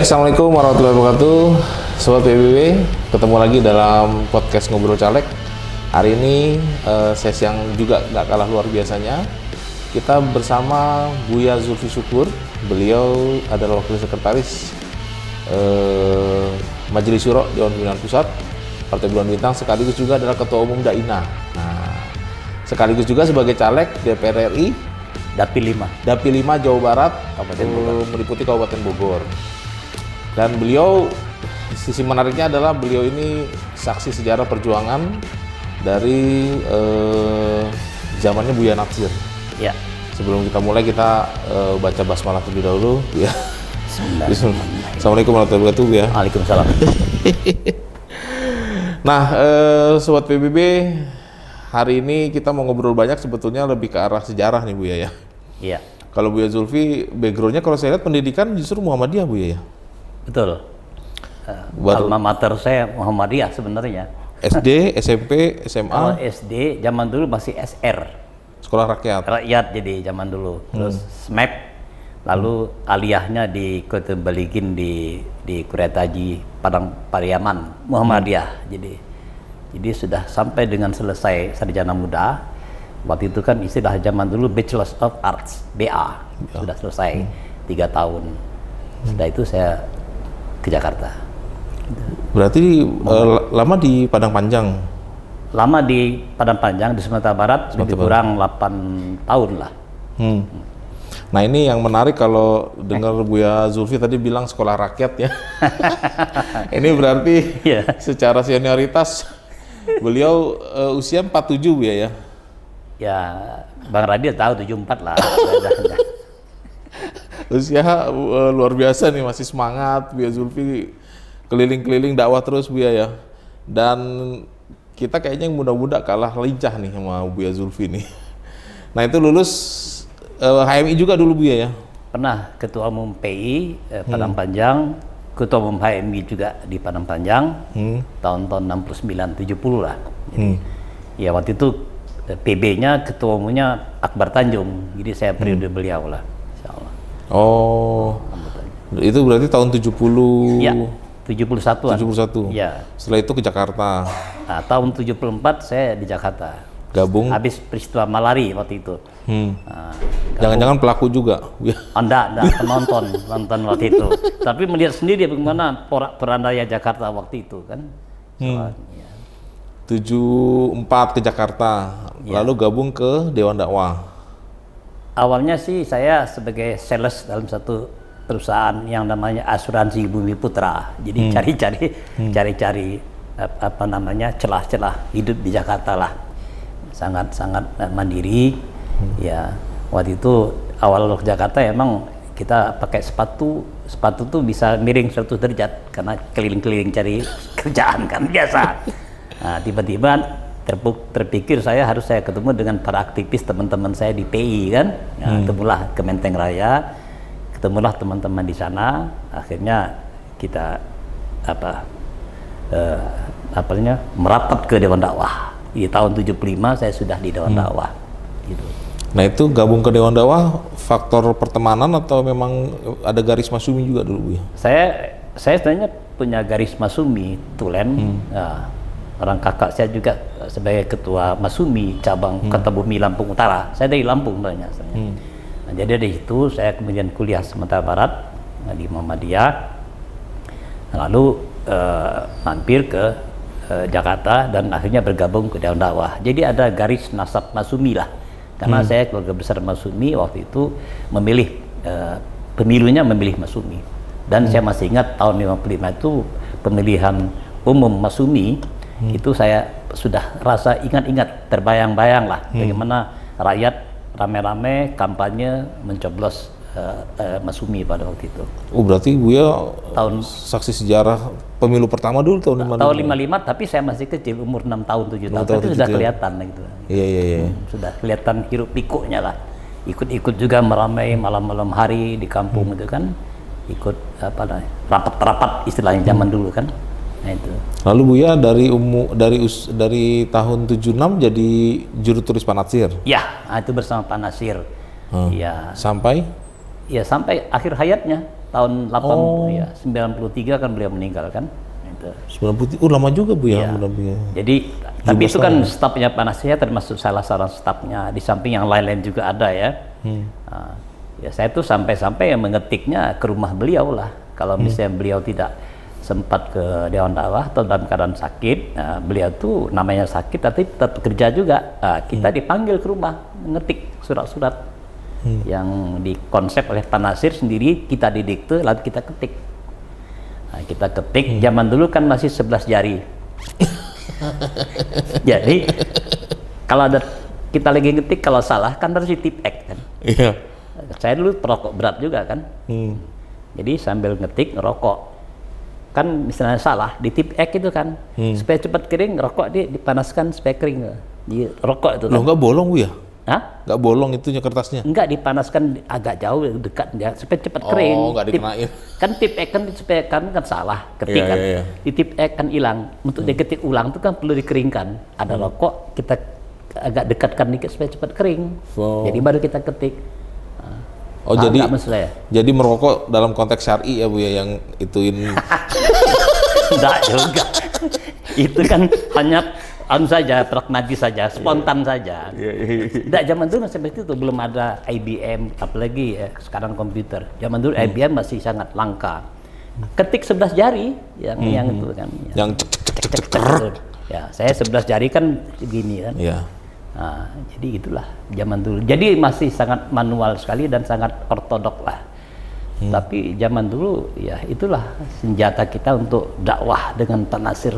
Assalamualaikum warahmatullahi wabarakatuh. Sobat PBB, ketemu lagi dalam podcast Ngobrol Caleg. Hari ini sesi yang juga nggak kalah luar biasanya. Kita bersama Buya Zulfi Syukur. Beliau adalah Wakil Sekretaris Majelis Syuro Dewan Pimpinan Pusat Partai Bulan Bintang, sekaligus juga adalah Ketua Umum DAINA. Nah, sekaligus juga sebagai caleg DPR RI Dapil 5 Jawa Barat, meliputi Kabupaten Bogor. Dan beliau, sisi menariknya adalah beliau ini saksi sejarah perjuangan dari zamannya Buya Natsir. Ya. Sebelum kita mulai, kita baca basmalah terlebih dahulu, ya. Assalamualaikum warahmatullahi wabarakatuh, ya. Waalaikumsalam. Nah, Sobat PBB, hari ini kita mau ngobrol banyak, sebetulnya lebih ke arah sejarah nih, Buya, ya. Iya. Kalau Buya Zulfi, backgroundnya kalau saya lihat pendidikan justru Muhammadiyah, Buya, ya. Betul. Alma mater saya Muhammadiyah sebenarnya. SD, SMP, SMA. Kalau SD zaman dulu masih SR. Sekolah rakyat. Rakyat jadi zaman dulu. Terus SMAP. Lalu aliyahnya di Kota Beligin di Kuretaji Padang Pariaman Muhammadiyah. Jadi sudah sampai dengan selesai sarjana muda. Waktu itu kan istilah zaman dulu Bachelor of Arts, BA. Sudah selesai 3 tahun. Setelah itu saya ke Jakarta. Berarti lama di Padang Panjang? Lama di Padang Panjang, di Sumatera Barat, lebih kurang 8 tahun lah. Nah, ini yang menarik kalau dengar Buya Zulfi tadi bilang sekolah rakyat, ya. Ini berarti secara senioritas beliau usia 47, Buya, ya? Ya, Bang Radil tahu 74 lah. Usia luar biasa nih, masih semangat Buya Zulfi, keliling-keliling dakwah terus, Buya, ya. Dan kita kayaknya yang muda-muda kalah lincah nih sama Buya Zulfi nih. Nah, itu lulus HMI juga dulu, Buya, ya? Pernah Ketua Umum PI Padang Panjang, Ketua Umum HMI juga di Padang Panjang, tahun-tahun 69-70 lah. Jadi, ya waktu itu PB-nya Ketua Umumnya Akbar Tanjung, jadi saya periode beliau lah, insya Allah. Oh, itu berarti tahun 70? Ya, 71-an. 71? Ya. Setelah itu ke Jakarta? Nah, tahun 74 saya di Jakarta. Gabung? Habis peristiwa malari waktu itu. Jangan-jangan pelaku juga? Enggak, nonton waktu itu. Tapi melihat sendiri bagaimana porak-porandanya Jakarta waktu itu kan. 74 ke Jakarta, lalu gabung ke Dewan Dakwah. Awalnya sih saya sebagai sales dalam satu perusahaan yang namanya Asuransi Bumi Putra. Jadi cari-cari apa namanya celah-celah hidup di Jakarta lah. Sangat mandiri. Ya, waktu itu awal ke Jakarta emang kita pakai sepatu tuh bisa miring 100 derajat karena keliling-keliling cari kerjaan kan biasa. Nah, tiba-tiba terpikir saya ketemu dengan para aktivis teman-teman saya di PI kan. Nah, ketemulah ke Menteng Raya, ketemulah teman-teman di sana. Akhirnya kita merapat ke Dewan Dakwah. Di tahun 75 saya sudah di Dewan Dakwah. Gitu. Nah, itu gabung ke Dewan Dakwah faktor pertemanan atau memang ada garis masumi juga dulu, Bu? Saya sebenarnya punya garis masumi Tulen. Orang kakak saya juga sebagai ketua Masumi cabang Kertabumi Lampung Utara. Saya dari Lampung sebenarnya. Nah, jadi dari itu saya kemudian kuliah Sumatera Barat di Muhammadiyah. Lalu mampir ke Jakarta dan akhirnya bergabung ke Dewan Dakwah. Jadi ada garis nasab Masumi lah. Karena saya keluarga besar Masumi waktu itu memilih pemilunya memilih Masumi. Dan saya masih ingat tahun 55 itu pemilihan umum Masumi. Itu saya sudah rasa ingat-ingat, terbayang-bayang lah bagaimana rakyat rame-rame kampanye mencoblos Masumi pada waktu itu. Oh, berarti Buya saksi sejarah pemilu pertama dulu tahun 55? Tahun 55, tapi saya masih kecil, umur 6 tahun, 7 tahun, tapi sudah kelihatan gitu. Iya. Sudah kelihatan hiruk pikuknya lah. Ikut-ikut juga meramai malam-malam hari di kampung itu kan. Ikut rapat-rapat istilahnya zaman dulu kan. Nah, itu. Lalu Buya dari tahun 76 jadi juru tulis Pak Natsir. Ya, itu bersama Pak Natsir. Ya. Sampai? Ya sampai akhir hayatnya tahun 93 kan beliau meninggal kan. Itu. 90, lama juga Bu ya. Jadi tapi itu kan stafnya Pak Nasir termasuk salah seorang stafnya, di samping yang lain-lain juga ada ya. Nah, ya saya tuh sampai-sampai yang mengetiknya ke rumah beliau lah. Kalau misalnya beliau tidak sempat ke Dewan Dakwah atau dalam keadaan sakit, nah, beliau tuh namanya sakit tapi tetap kerja juga. Nah, kita dipanggil ke rumah ngetik surat-surat yang dikonsep oleh Pak Nasir sendiri, kita didikte lalu kita ketik. Nah, kita ketik, zaman dulu kan masih 11 jari. Jadi kalau ada kita lagi ngetik, kalau salah kan harus di tip X kan. Iya. Saya dulu perokok berat juga kan. Jadi sambil ngetik ngerokok. Kan misalnya salah di tip X itu kan. Supaya cepat kering, rokok dipanaskan supaya kering. Di rokok itu kan. Loh, nggak bolong Bu ya? Hah? Nggak bolong itunya kertasnya? Enggak, dipanaskan agak jauh dekat ya, supaya cepat kering. Oh, nggak dikenain. Kan tip X kan supaya kan salah ketik kan. Di tip X kan hilang. Untuk diketik ulang itu kan perlu dikeringkan. Ada rokok kita agak dekatkan dikit supaya cepat kering. Jadi baru kita ketik. Oh, jadi merokok dalam konteks syar'i ya Bu ya, yang ituin. Enggak juga. Itu kan hanya saja, pragmatis saja, spontan saja. Tidak, zaman dulu masih begitu, belum ada IBM, apalagi ya, sekarang komputer. Zaman dulu IBM masih sangat langka. Ketik 11 jari yang itu kan. Yang ya, saya 11 jari kan begini kan. Iya. Nah, jadi itulah zaman dulu. Jadi masih sangat manual sekali dan sangat ortodok lah. Tapi zaman dulu ya itulah senjata kita untuk dakwah dengan Pak Nasir.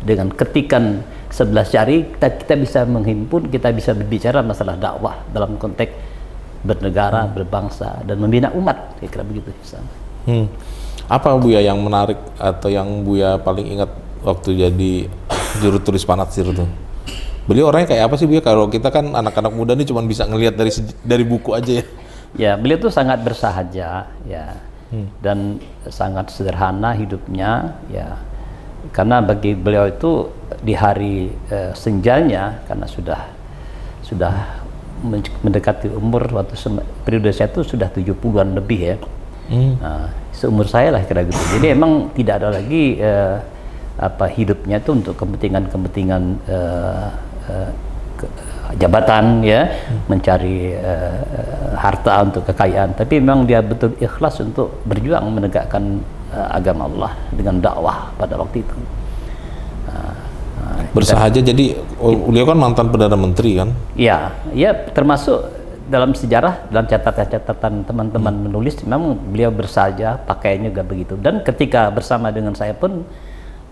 Dengan ketikan 11 jari kita bisa menghimpun, kita bisa berbicara masalah dakwah dalam konteks bernegara, berbangsa dan membina umat, kira-kira begitu. Apa Bu ya yang menarik atau yang Bu ya paling ingat waktu jadi juru tulis Pak Nasir itu? Beliau orangnya kayak apa sih Bu ya? Kalau kita kan anak-anak muda nih cuma bisa ngelihat dari buku aja ya. Ya, beliau tuh sangat bersahaja ya. Dan sangat sederhana hidupnya ya. Karena bagi beliau itu di hari senjanya, karena sudah mendekati umur, waktu periode saya itu sudah 70-an lebih ya. Nah, seumur saya lah kira gitu. Jadi emang tidak ada lagi hidupnya itu untuk kepentingan jabatan ya, mencari harta untuk kekayaan, tapi memang dia betul ikhlas untuk berjuang menegakkan agama Allah dengan dakwah pada waktu itu. Bersahaja. Jadi beliau kan mantan Perdana Menteri kan? Iya, ya termasuk dalam sejarah, dalam catatan-catatan teman-teman menulis, memang beliau bersahaja, pakaiannya juga begitu. Dan ketika bersama dengan saya pun,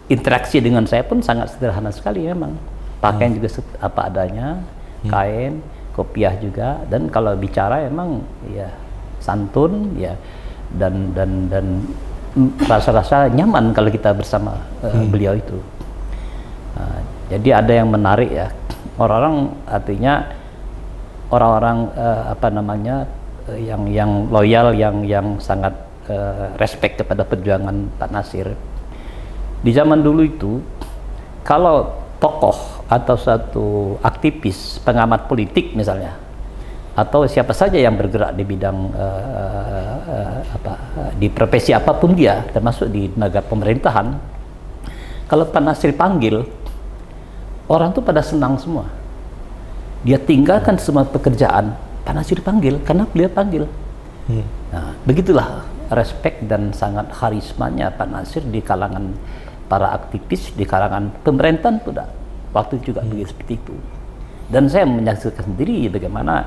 interaksi dengan saya pun sangat sederhana sekali memang. Pakaian juga apa adanya, kain, kopiah juga, dan kalau bicara emang ya santun ya, dan rasa-rasa nyaman kalau kita bersama beliau itu. Jadi ada yang menarik ya, orang-orang artinya orang-orang yang loyal, yang sangat respect kepada perjuangan Pak Nasir. Di zaman dulu itu kalau tokoh atau satu aktivis, pengamat politik misalnya, atau siapa saja yang bergerak di bidang di profesi apapun dia, termasuk di negara pemerintahan, kalau Pak Nasir panggil, orang tuh pada senang semua. Dia tinggalkan semua pekerjaan, Pak Nasir panggil karena beliau panggil. Nah, begitulah respect dan sangat karismanya Pak Nasir di kalangan para aktivis, di kalangan pemerintahan pun waktu juga begitu seperti itu. Dan saya menyaksikan sendiri bagaimana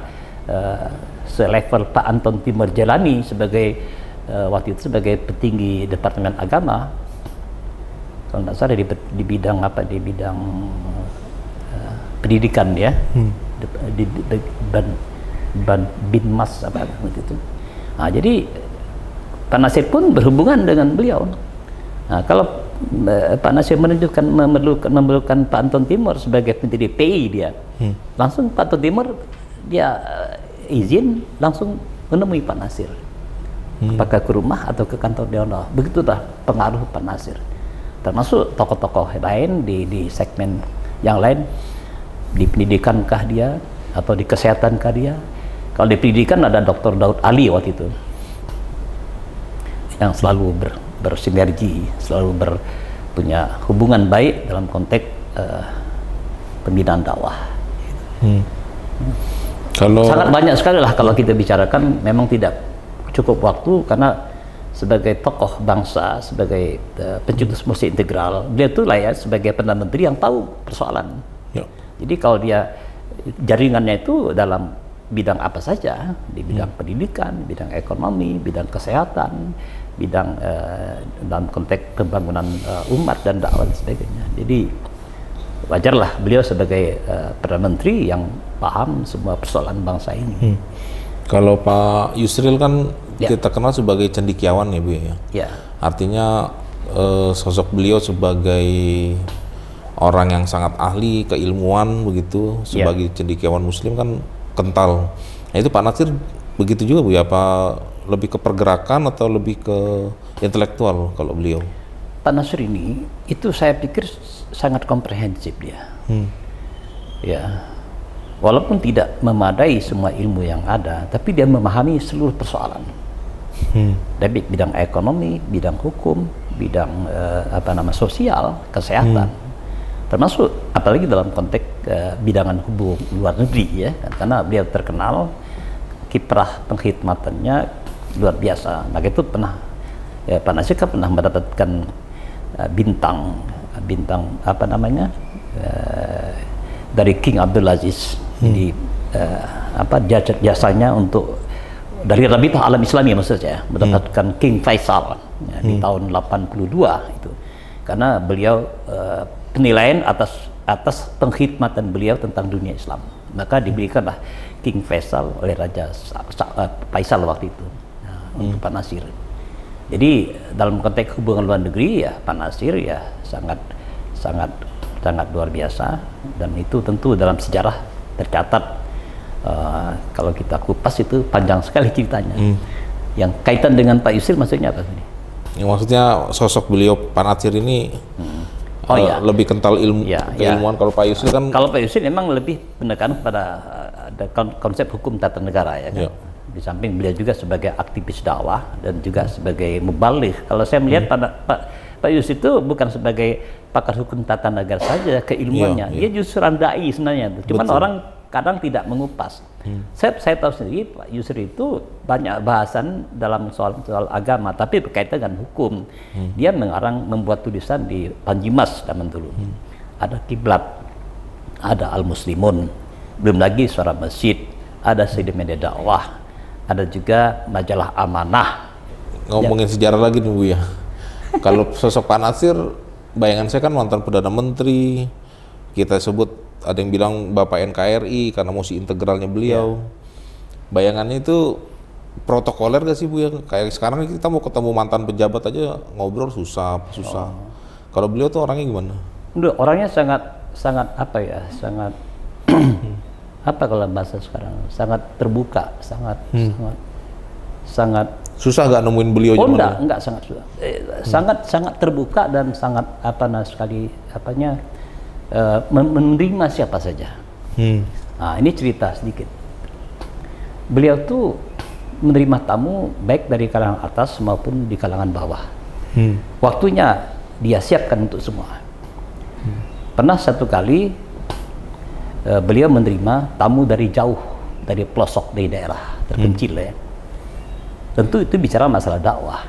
selevel Pak Anton Timur Jelani sebagai waktu itu sebagai petinggi Departemen Agama, kalau tidak salah di bidang apa, di bidang pendidikan ya, di Binmas apa gitu. Nah, jadi Pak Nasir pun berhubungan dengan beliau. Nah, kalau Pak Nasir memerlukan Pak Anton Timur sebagai pendiri PI dia, langsung Pak Anton Timur dia izin langsung menemui Pak Nasir, apakah ke rumah atau ke kantor Dewan Dakwah. Begitulah pengaruh Pak Nasir, termasuk tokoh-tokoh lain di segmen yang lain, di pendidikan kah dia atau di kesehatan kah dia. Kalau di pendidikan ada Dr. Daud Ali waktu itu. yang selalu bersinergi, selalu punya hubungan baik dalam konteks pembinaan dakwah. Kalau sangat banyak sekali lah kalau kita bicarakan, memang tidak cukup waktu karena sebagai tokoh bangsa, sebagai pencetus musik integral, dia itu lah ya sebagai Perdana Menteri yang tahu persoalan. Ya. Jadi kalau dia jaringannya itu dalam bidang apa saja, di bidang pendidikan, bidang ekonomi, bidang kesehatan, bidang dalam konteks pembangunan umat dan dakwah dan sebagainya. Jadi wajarlah beliau sebagai Perdana Menteri yang paham semua persoalan bangsa ini. Kalau Pak Yusril kan kita kenal sebagai cendekiawan ya Bu ya. Ya. Artinya sosok beliau sebagai orang yang sangat ahli, keilmuan begitu, sebagai cendekiawan Muslim kan kental. Nah itu Pak Natsir begitu juga Bu ya, apa lebih ke pergerakan atau lebih ke intelektual kalau beliau? Pak Natsir ini itu saya pikir sangat komprehensif dia. Ya, walaupun tidak memadai semua ilmu yang ada, tapi dia memahami seluruh persoalan. Dari bidang ekonomi, bidang hukum, bidang sosial, kesehatan, termasuk apalagi dalam konteks bidangan hubungan luar negeri ya, karena beliau terkenal kiprah pengkhidmatannya luar biasa. Maka itu pernah Pak Natsir kan pernah mendapatkan bintang dari King Abdul Aziz. Jadi jasanya untuk dari Rabitah Alam Islami maksudnya mendapatkan King Faisal ya, di tahun 82 itu, karena beliau penilaian atas pengkhidmatan beliau tentang dunia Islam, maka diberikanlah King Faisal oleh Raja Faisal waktu itu untuk Pak Natsir. Jadi dalam konteks hubungan luar negeri ya Pak Natsir ya sangat luar biasa, dan itu tentu dalam sejarah tercatat. Kalau kita kupas itu panjang sekali ceritanya. Yang kaitan dengan Pak Yusril maksudnya apa tadi? Yang maksudnya sosok beliau Pak Natsir ini lebih kental keilmuan. Kalau Pak Yusril kan, kalau Pak Yusril memang lebih menekan pada konsep hukum tata negara ya kan. Di samping beliau juga sebagai aktivis dakwah dan juga sebagai mubaligh. Kalau saya melihat Pak Yusril itu bukan sebagai pakar hukum tata negara saja keilmuannya, dia justru dai sebenarnya. Cuman orang kadang tidak mengupas. Saya tahu sendiri Pak Yusril itu banyak bahasan dalam soal agama, tapi berkaitan dengan hukum. Dia membuat tulisan di Panjimas zaman dulu. Ada Kiblat, ada Al-Muslimun, belum lagi Suara Masjid, ada Sayyidul Media Dakwah, ada juga majalah Amanah. Ngomongin sejarah lagi nih Bu ya. Kalau sosok Pak Natsir, bayangan saya kan mantan Perdana Menteri, kita sebut ada yang bilang Bapak NKRI karena musik integralnya beliau. Bayangannya itu protokoler gak sih Bu ya? Kayak sekarang kita mau ketemu mantan pejabat aja ngobrol susah. Kalau beliau tuh orangnya gimana? Orangnya sangat apa kalau bahasa sekarang, sangat terbuka, sangat susah gak nemuin beliau? Enggak sangat susah. Sangat terbuka dan sangat menerima siapa saja. Nah, ini cerita sedikit. Beliau tuh menerima tamu baik dari kalangan atas maupun di kalangan bawah. Waktunya dia siapkan untuk semua. Pernah satu kali beliau menerima tamu dari jauh, dari pelosok, dari daerah terpencil ya. Tentu itu bicara masalah dakwah.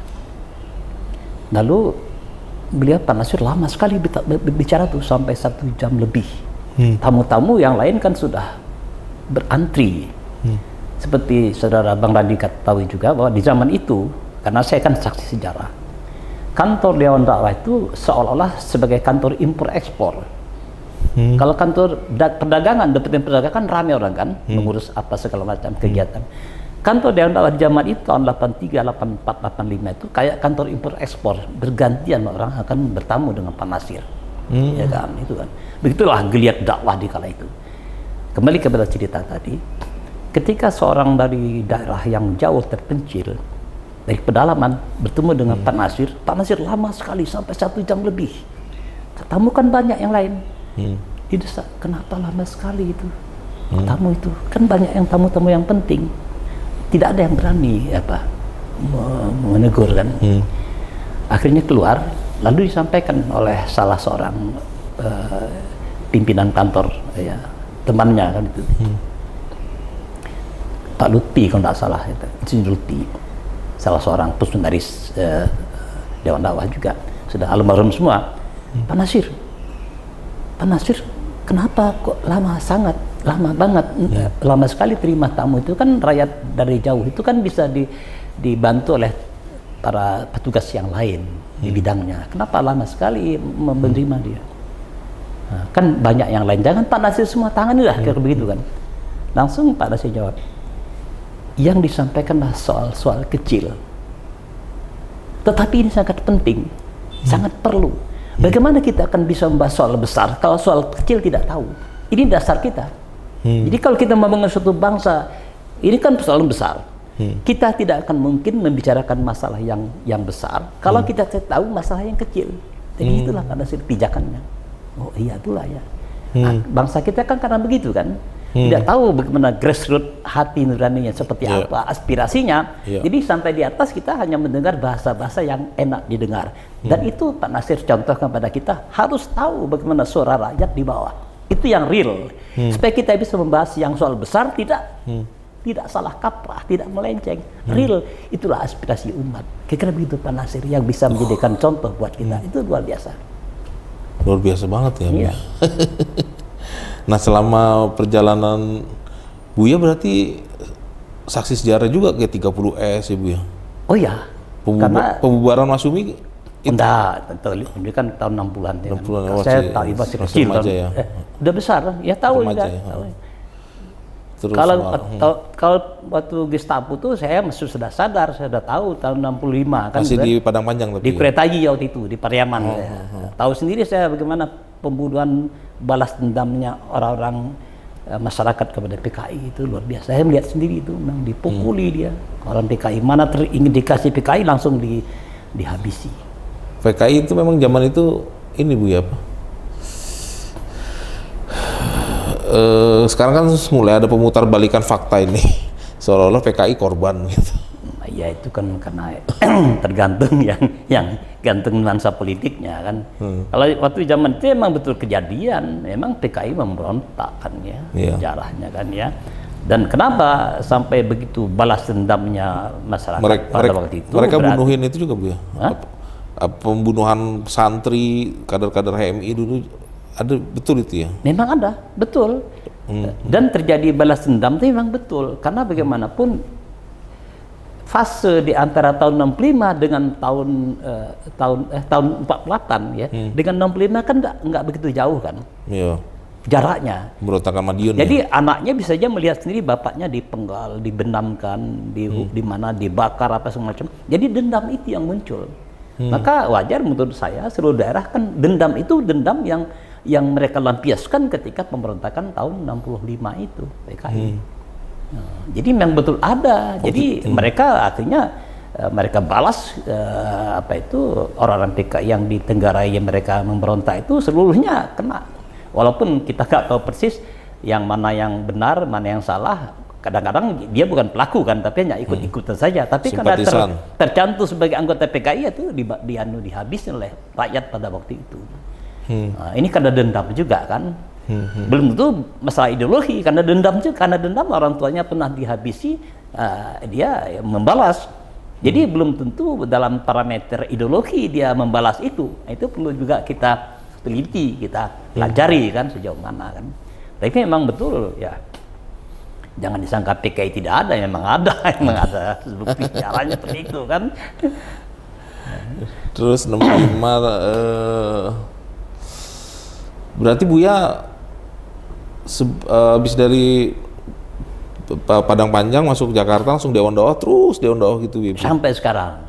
Lalu beliau Pak Natsir lama sekali bicara tuh sampai 1 jam lebih. Tamu-tamu yang lain kan sudah berantri. Seperti saudara Bang Randi ketahui juga bahwa di zaman itu, karena saya kan saksi sejarah, kantor Dewan Dakwah itu seolah-olah sebagai kantor impor ekspor. Kalau kantor perdagangan, Departemen Perdagangan ramai orang kan, mengurus apa segala macam kegiatan. Kantor Dewan Dakwah di zaman itu tahun 83, 84, 85 itu kayak kantor impor ekspor, bergantian orang akan bertamu dengan Pak Natsir. Ya kan, itu kan. Begitulah geliat dakwah di kala itu. Kembali kepada cerita tadi, ketika seorang dari daerah yang jauh terpencil dari pedalaman bertemu dengan Pak Natsir lama sekali sampai 1 jam lebih. Tamu kan banyak yang lain. Didesak, kenapa lama sekali itu? Tamu itu kan banyak yang tamu-tamu yang penting. Tidak ada yang berani menegur kan. Akhirnya keluar, lalu disampaikan oleh salah seorang pimpinan kantor, ya, temannya kan itu. Pak Lutfi kalau tidak salah, itu Lutfi, salah seorang fungsionaris Dewan Dakwah juga, sudah almarhum semua. Pak Nasir, kenapa kok sangat lama banget, lama sekali terima tamu? Itu kan rakyat dari jauh, itu kan bisa dibantu oleh para petugas yang lain di bidangnya. Kenapa lama sekali menerima dia? Nah, kan banyak yang lain, jangan Pak Nasir semua tangan lah, kira begitu kan. Langsung Pak Nasir jawab, yang disampaikanlah soal-soal kecil, tetapi ini sangat penting, sangat perlu. Bagaimana kita akan bisa membahas soal besar kalau soal kecil tidak tahu? Ini dasar kita. Jadi kalau kita membangun suatu bangsa, ini kan persoalan besar. Kita tidak akan mungkin membicarakan masalah yang besar kalau kita tahu masalah yang kecil. Jadi itulah pada pijakannya. Oh iya, itulah ya. Nah, bangsa kita kan karena begitu kan, tidak tahu bagaimana grassroots hati nuraninya seperti apa, aspirasinya. Jadi sampai di atas kita hanya mendengar bahasa-bahasa yang enak didengar. Dan itu Pak Nasir contohkan pada kita, harus tahu bagaimana suara rakyat di bawah. Itu yang real. Supaya kita bisa membahas yang soal besar tidak salah kaprah, tidak melenceng. Real, itulah aspirasi umat. Kira-kira begitu Pak Nasir yang bisa menjadikan contoh buat kita. Itu luar biasa. Luar biasa banget ya. Iya. Nah, selama perjalanan Buya berarti saksi sejarah juga kayak 30S ya, Buya? Oh ya, karena pembubaran Masyumi? Enggak, ini kan tahun 60-an ya. 60-an, saya masih kecil kan. Ya. Udah besar, ya tahu juga. Ya. Terus kalau waktu Gestapo tuh saya masih sudah sadar, saya sudah tahu tahun 65 kan. Masih di Padang Panjang tapi. Di Keretaji waktu itu, di Pariaman. Tahu sendiri saya bagaimana pembunuhan balas dendamnya orang-orang masyarakat kepada PKI itu luar biasa. Saya melihat sendiri itu, memang dipukuli dia orang PKI. Mana terindikasi PKI langsung dihabisi. PKI itu memang zaman itu ini Bu ya apa? Sekarang kan mulai ada pemutar balikan fakta ini, seolah-olah PKI korban gitu. Ya itu kan karena tergantung yang gantung nuansa politiknya kan. Kalau waktu zaman itu emang betul kejadian, memang PKI memberontak kan ya, sejarahnya kan ya. Dan kenapa sampai begitu balas dendamnya masyarakat pada waktu itu? Mereka bunuhin itu juga Bu ya? Pembunuhan santri, kader-kader HMI dulu ada, betul itu ya? Memang ada, betul. Dan terjadi balas dendam itu memang betul, karena bagaimanapun fase di antara tahun 65 dengan tahun 48 ya, dengan 65 kan nggak begitu jauh kan? Iya. Jaraknya. Berontakan Madiun. Jadi anaknya bisa saja melihat sendiri bapaknya dipenggal, dibenamkan, di mana dibakar apa semacam. Jadi dendam itu yang muncul. Maka wajar menurut saya seluruh daerah kan dendam itu dendam yang mereka lampiaskan ketika pemberontakan tahun 65 itu PKI. Nah, jadi memang betul ada. Jadi mereka akhirnya mereka balas apa itu orang-orang PKI yang di Tenggarai yang mereka memberontak itu seluruhnya kena. Walaupun kita nggak tahu persis yang mana yang benar, mana yang salah. Kadang-kadang dia bukan pelaku kan, tapi hanya ikut-ikutan saja. Tapi karena tercantum sebagai anggota PKI itu dihabis oleh rakyat pada waktu itu. Nah, ini karena dendam juga kan. Belum tentu masalah ideologi, karena dendam juga, karena dendam orang tuanya pernah dihabisi, dia membalas. Jadi belum tentu dalam parameter ideologi dia membalas itu. Nah, itu perlu juga kita teliti, kita pelajari kan sejauh mana kan. Tapi memang betul ya. Jangan disangka PKI tidak ada, memang ada bukti caranya seperti itu kan. Terus nomor 5 berarti Buya habis dari Padang Panjang masuk Jakarta langsung Dewan Dakwah, terus Dewan Dakwah gitu Bu. Sampai sekarang.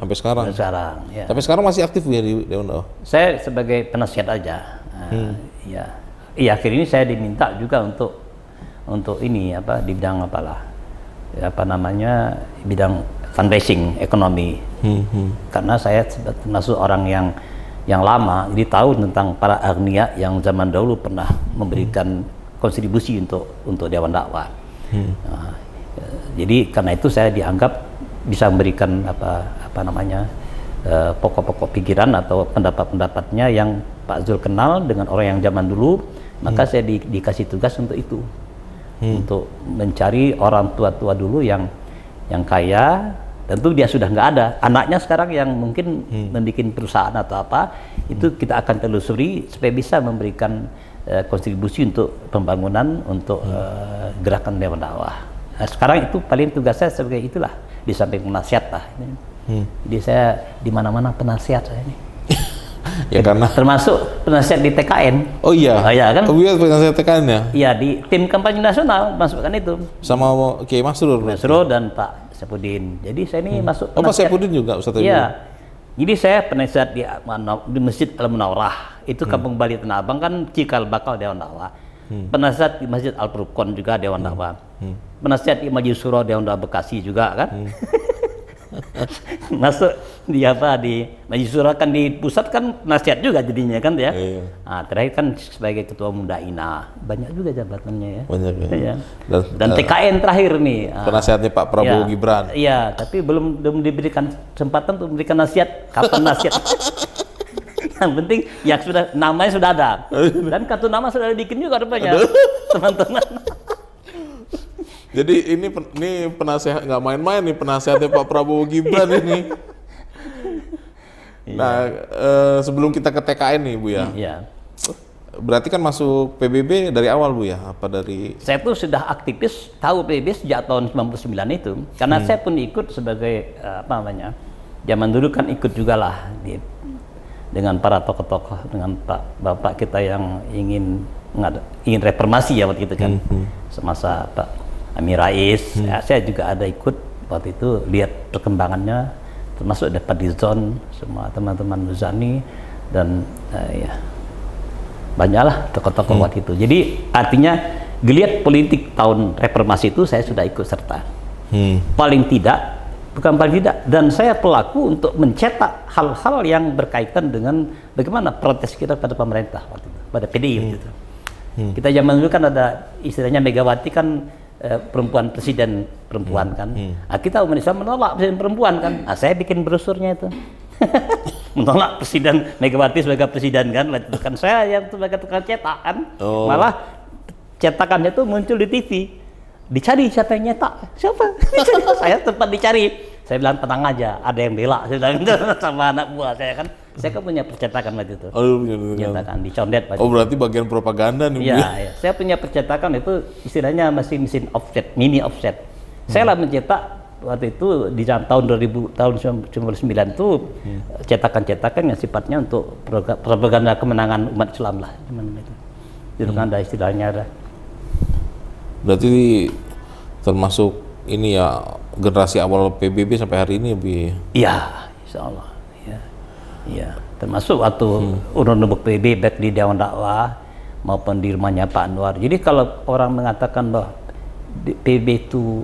Ya. Tapi sekarang masih aktif Bu ya di Dewan Dakwah? Saya sebagai penasihat aja. Iya, akhir ini saya diminta juga untuk ini apa di bidang bidang fundraising ekonomi. Karena saya termasuk orang yang lama, jadi tahu tentang para agnia yang zaman dahulu pernah memberikan kontribusi untuk Dewan Dakwah. Nah, jadi karena itu saya dianggap bisa memberikan apa namanya pokok-pokok pikiran atau pendapat-pendapatnya yang Pak Zul kenal dengan orang yang zaman dulu, maka saya dikasih tugas untuk itu, untuk mencari orang tua-tua dulu yang kaya. Tentu dia sudah nggak ada, anaknya sekarang yang mungkin membuat perusahaan atau apa, itu kita akan telusuri supaya bisa memberikan kontribusi untuk pembangunan, untuk gerakan Dewan Dakwah. Nah, sekarang itu paling tugas saya sebagai itulah, di samping penasihat lah. Jadi saya di mana-mana penasihat saya ini. Ya karena termasuk penasihat di TKN. Oh iya. Oh iya kan? Oh iya, penasihat TKN ya? Iya, di tim kampanye nasional masukkan itu. Sama Kiai Masrur. Masrur dan Pak Saifuddin. Jadi saya ini masuk Pak Saifuddin juga Ustaz? Iya. Jadi saya penasihat di Masjid Al-Munawwarah. Itu Kampung Bali Tanah Abang kan cikal bakal Dewan Dakwah. Penasihat di Masjid Al-Furqon juga Dewan Dakwah. Penasihat di Majelis Syuro Dewan Dakwah Bekasi juga kan. Masuk di Majelis Syuro kan di pusat kan penasihat juga jadinya kan ya. Nah, terakhir kan sebagai ketua umum Daina. Banyak juga jabatannya ya. Banyak ya. Ya. Dan TKN terakhir nih. Penasihatnya Pak Prabowo Gibran. Iya, tapi belum diberikan kesempatan untuk memberikan nasihat. Kapan nasihat? Yang penting yang sudah namanya sudah ada. Dan kartu nama sudah dibikin juga rupanya. Teman-teman. Jadi ini penasehat nggak main-main nih, penasehatnya Pak Prabowo Gibran ini. Nah, sebelum kita ke TKN nih Bu ya. Iya. Berarti kan masuk PBB dari awal Bu ya? Apa dari? Saya tuh sudah aktivis tahu PBB sejak tahun 99 itu. Karena saya pun ikut sebagai apa namanya? Zaman dulu kan ikut juga lah dengan para tokoh-tokoh, dengan Bapak kita yang ingin reformasi ya waktu itu kan. Semasa Pak Amin Rais, saya juga ada ikut waktu itu, lihat perkembangannya, termasuk ada Pak Dizon, semua teman-teman Muzani, dan ya banyaklah tokoh-tokoh waktu itu. Jadi artinya geliat politik tahun reformasi itu saya sudah ikut serta. Paling tidak, bukan paling tidak, dan saya pelaku untuk mencetak hal-hal yang berkaitan dengan bagaimana protes kita pada pemerintah waktu itu, pada PDI waktu itu. Kita zaman dulu kan ada istilahnya Megawati kan perempuan presiden perempuan kan. Nah, kita umat Islam menolak presiden perempuan kan. Nah, saya bikin brosurnya itu. Menolak presiden Megawati sebagai presiden kan. Kan saya yang sebagai tukang cetak kan. Malah cetakannya itu muncul di TV. Dicari siapa yang nyetak? Siapa? Saya tempat dicari. Saya bilang tenang aja, ada yang bela. Saya bilang sama anak buah saya kan. Saya kan punya percetakan waktu itu. Percetakan di Condet. Berarti bagian propaganda nih. Iya. Saya punya percetakan itu istilahnya masih mesin offset, mini offset. Saya lah mencetak waktu itu di tahun 2000, tahun 1999 itu cetakan-cetakan yang sifatnya untuk propaganda kemenangan umat Islam lah. Itu kan ada istilahnya ada. Berarti termasuk ini ya generasi awal PBB sampai hari ini ya Bu? Iya, insya Allah. Iya, termasuk waktu urun-urun PBB baik di Dewan Dakwah maupun di rumahnya Pak Anwar. Jadi kalau orang mengatakan bahwa PBB itu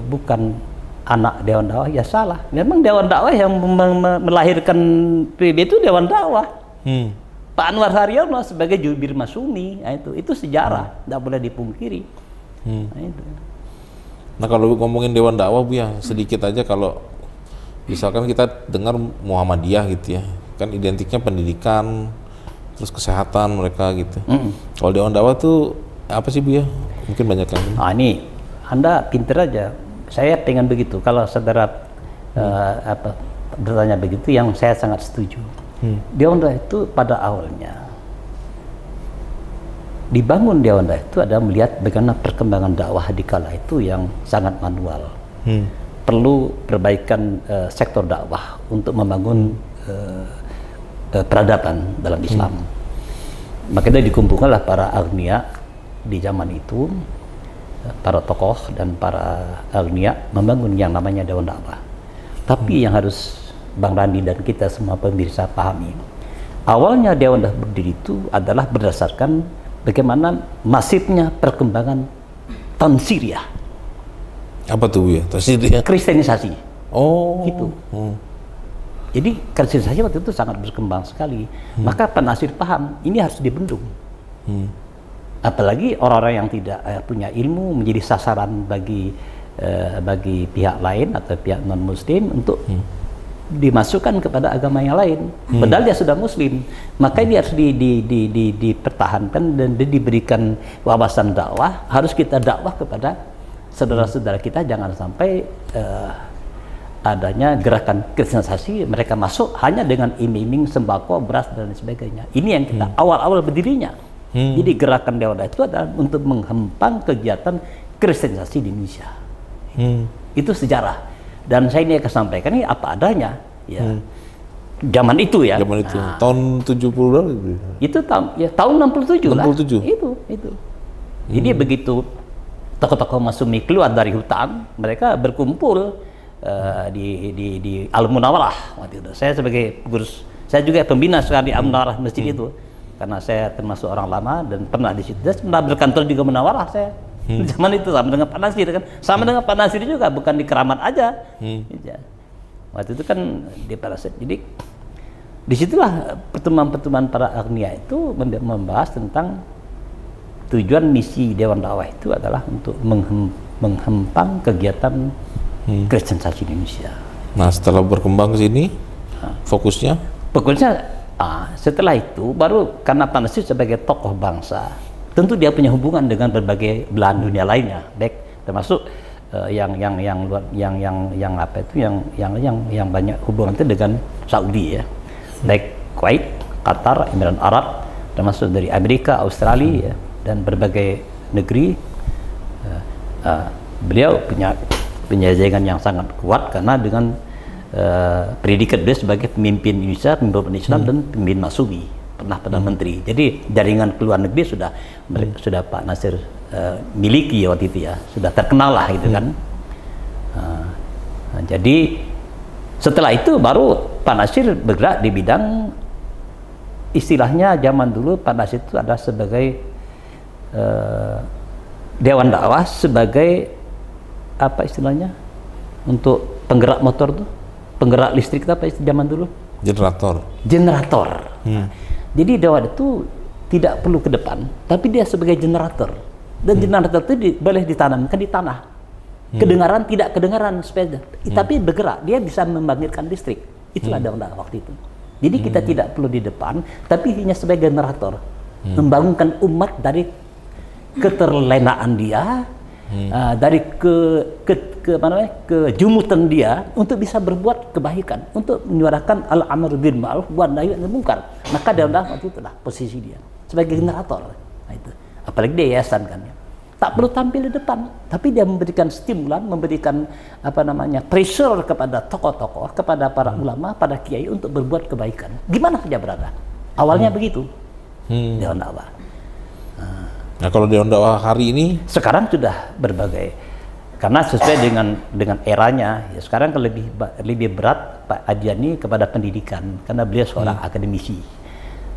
bukan anak Dewan Dakwah, ya salah. Memang Dewan Dakwah yang melahirkan PBB itu Dewan Dakwah. Pak Anwar Haryono sebagai jubir Masumi, nah itu sejarah, tidak boleh dipungkiri. Nah, itu. Nah kalau ngomongin Dewan Dakwah Bu ya, sedikit aja kalau misalkan kita dengar Muhammadiyah gitu ya, kan identiknya pendidikan, terus kesehatan mereka gitu. Kalau Dewan Dakwah tuh apa sih Bu ya? Mungkin banyak yang ini Anda pinter aja. Saya pengen begitu. Kalau saudara bertanya begitu, yang saya sangat setuju. Dewan Dakwah itu pada awalnya dibangun Dewan Dakwah itu ada melihat bagaimana perkembangan dakwah di kala itu yang sangat manual. Perlu perbaikan sektor dakwah untuk membangun peradaban dalam Islam. Makanya dikumpulkanlah para agnia di zaman itu, para tokoh dan para agnia membangun yang namanya Dewan Dakwah. Tapi yang harus Bang Randi dan kita semua pemirsa pahami, awalnya Dewan Dakwah berdiri itu adalah berdasarkan bagaimana masifnya perkembangan Tansyiriyah. Apa tuh ya? Tansyiriyah? Kristenisasi. Oh. Gitu. Jadi kristenisasi waktu itu sangat berkembang sekali. Maka penasir paham ini harus dibendung. Apalagi orang-orang yang tidak punya ilmu menjadi sasaran bagi bagi pihak lain atau pihak non Muslim untuk dimasukkan kepada agama yang lain. Padahal dia sudah Muslim, maka dia harus dipertahankan dan diberikan wawasan dakwah. Harus kita dakwah kepada saudara-saudara kita, jangan sampai adanya gerakan kristenisasi, mereka masuk hanya dengan iming-iming sembako, beras dan sebagainya. Ini yang kita awal-awal berdirinya. Jadi gerakan Dewan Dakwah itu adalah untuk menghempang kegiatan kristenisasi di Indonesia. Itu sejarah. Dan saya ini akan sampaikan ini apa adanya, ya. Zaman itu ya. Zaman itu. Tahun 70 berapa? Itu tahun 67 lah. 67. Itu. Jadi begitu tokoh-tokoh Masyumi keluar dari hutan, mereka berkumpul di Al-Munawwarah waktu itu. Saya sebagai guru, saya juga pembina sekali Al-Munawwarah masjid itu. Karena saya termasuk orang lama dan pernah di situ. Saya pernah berkantor di Munawwarah saya. Zaman itu sama dengan Pak Nasir kan, sama dengan Pak Nasir juga, bukan di Keramat aja. Waktu itu kan di Parasit. Jadi disitulah pertemuan-pertemuan para agnia itu membahas tentang tujuan misi Dewan Dakwah itu adalah untuk menghempang kegiatan kristenisasi Indonesia. Nah, setelah berkembang ke sini, fokusnya setelah itu baru karena Pak Nasir sebagai tokoh bangsa, tentu dia punya hubungan dengan berbagai belahan dunia lainnya, baik termasuk yang banyak hubungan itu dengan Saudi ya, baik Kuwait, Qatar, Emirat Arab, termasuk dari Amerika, Australia ya, dan berbagai negeri. Beliau punya jaringan yang sangat kuat karena dengan predikat beliau sebagai pemimpin Indonesia, pemimpin Islam dan pemimpin Masyumi, pernah menteri. Jadi jaringan ke luar negeri sudah Pak Nasir miliki waktu itu ya, sudah terkenal lah gitu kan. Jadi setelah itu baru Pak Nasir bergerak di bidang, istilahnya zaman dulu Pak Nasir itu ada sebagai Dewan Dakwah, sebagai apa istilahnya untuk penggerak motor tuh, penggerak listrik itu apa zaman dulu? Generator. Jadi Dewan itu tidak perlu ke depan, tapi dia sebagai generator. Dan generator itu boleh ditanamkan di tanah. Kedengaran tidak kedengaran sepeda, tapi bergerak, dia bisa membangkitkan listrik. Itulah Dewan Dakwah waktu itu. Jadi kita tidak perlu di depan, tapi hanya sebagai generator, membangunkan umat dari keterlenaan dia, dari kejumutan dia untuk bisa berbuat kebaikan, untuk menyuarakan al-amr bil ma'ruf wa nahy anil munkar. Maka Dewan Dakwah waktu itulah posisi dia sebagai generator. Nah, itu. Apalagi dia yayasan kan ya. Tak perlu tampil di depan, tapi dia memberikan stimulan, memberikan pressure kepada tokoh-tokoh, kepada para ulama, pada kiai untuk berbuat kebaikan. Gimana saja berada. Awalnya begitu. Dewan Dakwah. Nah, kalau Dewan Dakwah hari ini sekarang sudah berbagai, karena sesuai dengan eranya ya, sekarang lebih berat Pak Adiani kepada pendidikan karena beliau seorang akademisi.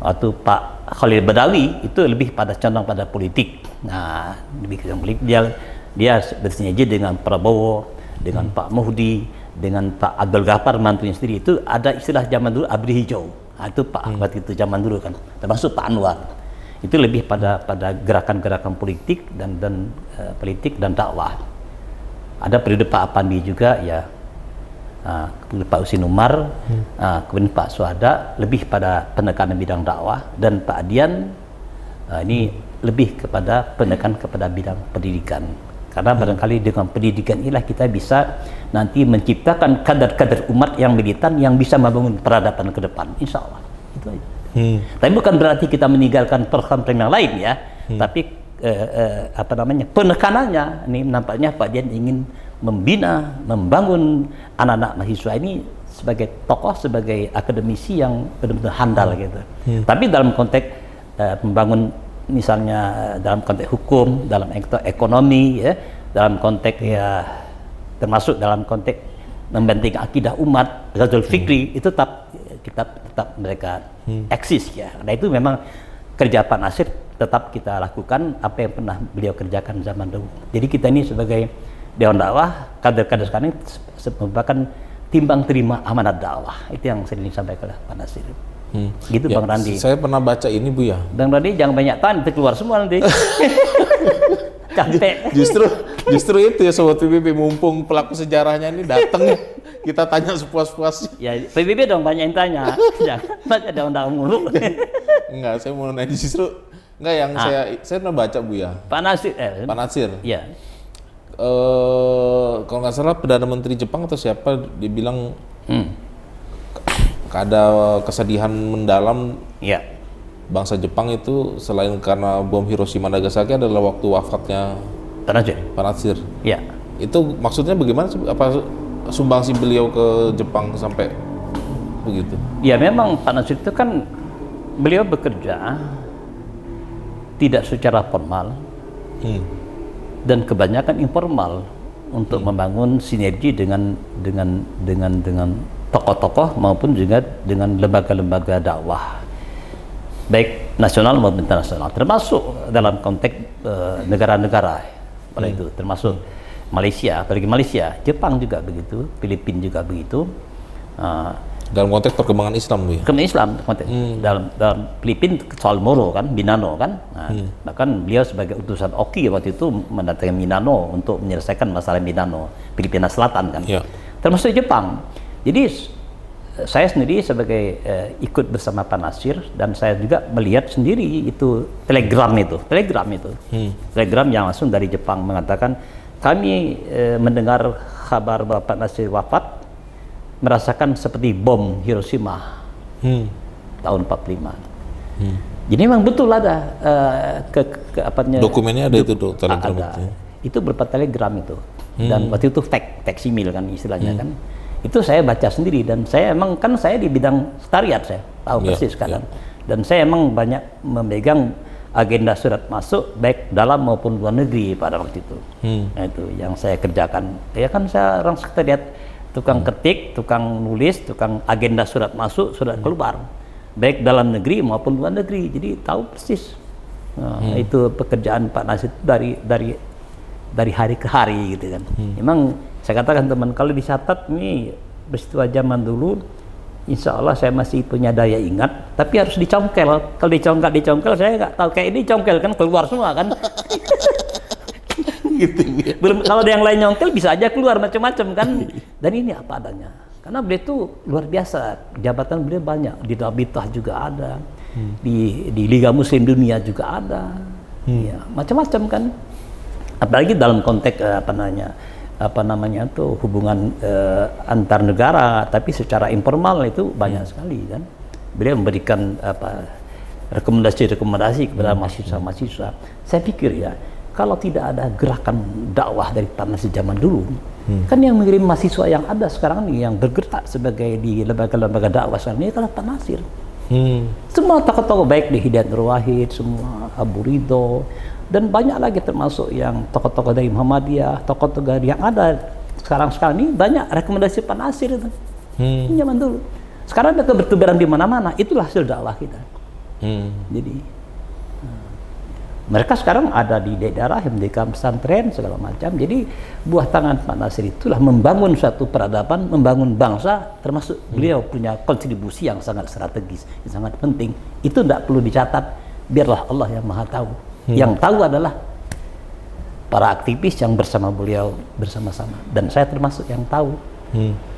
Waktu Pak Khalil Badawi itu lebih pada condong pada politik. Nah, lebih ke politik, dia bersinergi dengan Prabowo, dengan Pak Muhdi, dengan Pak Abdul Ghaffar mantunya sendiri. Itu ada istilah zaman dulu abri hijau. Nah, itu Pak Ahmad itu zaman dulu kan, termasuk Pak Anwar. Itu lebih pada gerakan-gerakan politik dan politik dan dakwah. Ada periode Pak Apandi juga ya, Pak Husin Umar, kemudian Pak Suhada lebih pada penekanan bidang dakwah, dan Pak Adian ini lebih kepada penekanan kepada bidang pendidikan. Karena barangkali dengan pendidikan inilah kita bisa nanti menciptakan kadar-kadar umat yang militan yang bisa membangun peradaban ke depan, insya Allah. Itu aja. Tapi bukan berarti kita meninggalkan program-program yang lain ya, tapi penekanannya ini nampaknya Pak Dian ingin membina, membangun anak-anak mahasiswa ini sebagai tokoh, sebagai akademisi yang benar-benar handal gitu. Tapi dalam konteks membangun, misalnya dalam konteks hukum, dalam ekonomi ya, dalam konteks ya, termasuk dalam konteks membentuk akidah umat, Ghazul Fikri, itu tetap mereka eksis ya. Nah, itu memang kerja Pak Nasir tetap kita lakukan apa yang pernah beliau kerjakan zaman dulu. Jadi kita ini sebagai Dewan Dakwah, kader-kader sekarang merupakan timbang terima amanat dakwah. Itu yang sering disampaikan oleh Pak Nasir. Gitu ya, Bang Randi. Saya pernah baca ini Bu ya. Bang Randi jangan banyak tahan, itu keluar semua nanti. Capek. Justru Justru itu ya Sobat PBB, mumpung pelaku sejarahnya ini datang ya, kita tanya sepuas-puasnya. Ya PBB dong banyak yang tanya, jangan baca daun-daun mulu. Enggak, saya mau nanya justru enggak yang saya pernah baca Bu ya. Pak Nasir. Pak Nasir. Iya. Kalau nggak salah Perdana Menteri Jepang atau siapa dibilang ada kesedihan mendalam. Iya. Bangsa Jepang itu selain karena bom Hiroshima Nagasaki adalah waktu wafatnya Pak Nasir. Iya. Itu maksudnya bagaimana? Apa sumbangsi beliau ke Jepang sampai begitu? Ya memang Pak Nasir itu kan beliau bekerja tidak secara formal dan kebanyakan informal untuk membangun sinergi dengan tokoh-tokoh maupun juga dengan lembaga-lembaga dakwah baik nasional maupun internasional, termasuk dalam konteks negara-negara pada itu, termasuk Malaysia, apalagi Malaysia, Jepang juga begitu, Filipina juga begitu. Dalam konteks perkembangan Islam, Bu ya? Perkembangan Islam, konteks dalam Filipina soal Moro kan, Minano kan, bahkan beliau sebagai utusan Oki waktu itu mendatangi Minano untuk menyelesaikan masalah Minano, Filipina Selatan kan, termasuk Jepang. Jadi saya sendiri sebagai ikut bersama Pak Nasir dan saya juga melihat sendiri itu telegram yang langsung dari Jepang mengatakan kami mendengar kabar bahwa Pak Nasir wafat merasakan seperti bom Hiroshima tahun 45. Jadi memang betul ada dokumennya ada itu telegram itu berupa telegram itu dan waktu itu faksimil kan istilahnya kan. Itu saya baca sendiri dan saya emang kan saya di bidang sekretariat, saya tahu persis sekarang. Dan saya emang banyak memegang agenda surat masuk baik dalam maupun luar negeri pada waktu itu. Nah, itu yang saya kerjakan. Ya kan saya orang sekretariat, tukang ketik, tukang nulis, tukang agenda surat masuk, surat keluar, baik dalam negeri maupun luar negeri. Jadi tahu persis. Nah, itu pekerjaan Pak Nasir dari hari ke hari gitu kan. Memang saya katakan teman, kalau dicatat nih peristiwa zaman dulu, insya Allah saya masih punya daya ingat, tapi harus dicongkel. Kalau dicongkel saya nggak tahu, kayak ini congkel kan keluar semua kan. Gitu. Belum, kalau ada yang lain nyongkel bisa aja keluar macam-macam kan. Dan ini apa adanya. Karena beliau itu luar biasa, jabatan beliau banyak, di Rabitah juga ada, di Liga Muslim Dunia juga ada, ya macam-macam kan. Apalagi dalam konteks hubungan antar negara, tapi secara informal itu banyak sekali kan. Beliau memberikan rekomendasi kepada mahasiswa-mahasiswa. Saya pikir ya, kalau tidak ada gerakan dakwah dari Pak Nasir zaman dulu, kan yang mengirim mahasiswa yang ada sekarang ini, yang bergerak sebagai di lembaga-lembaga dakwah sekarang ini adalah Pak Nasir. Semua tokoh-tokoh baik di Hidayat Nur Wahid, semua Abu Ridho, dan banyak lagi termasuk yang tokoh-tokoh dari Muhammadiyah, tokoh-tokoh yang ada sekarang ini banyak rekomendasi Pak Nasir itu. Zaman dulu. Sekarang mereka bertebaran di mana-mana, itulah hasil dakwah kita. Jadi mereka sekarang ada di daerah yang mendirikan pesantren segala macam. Jadi buah tangan Pak Nasir itulah membangun suatu peradaban, membangun bangsa, termasuk beliau punya kontribusi yang sangat strategis, yang sangat penting. Itu tidak perlu dicatat, biarlah Allah yang Maha Tahu. Yang tahu adalah para aktivis yang bersama beliau bersama-sama, dan saya termasuk yang tahu.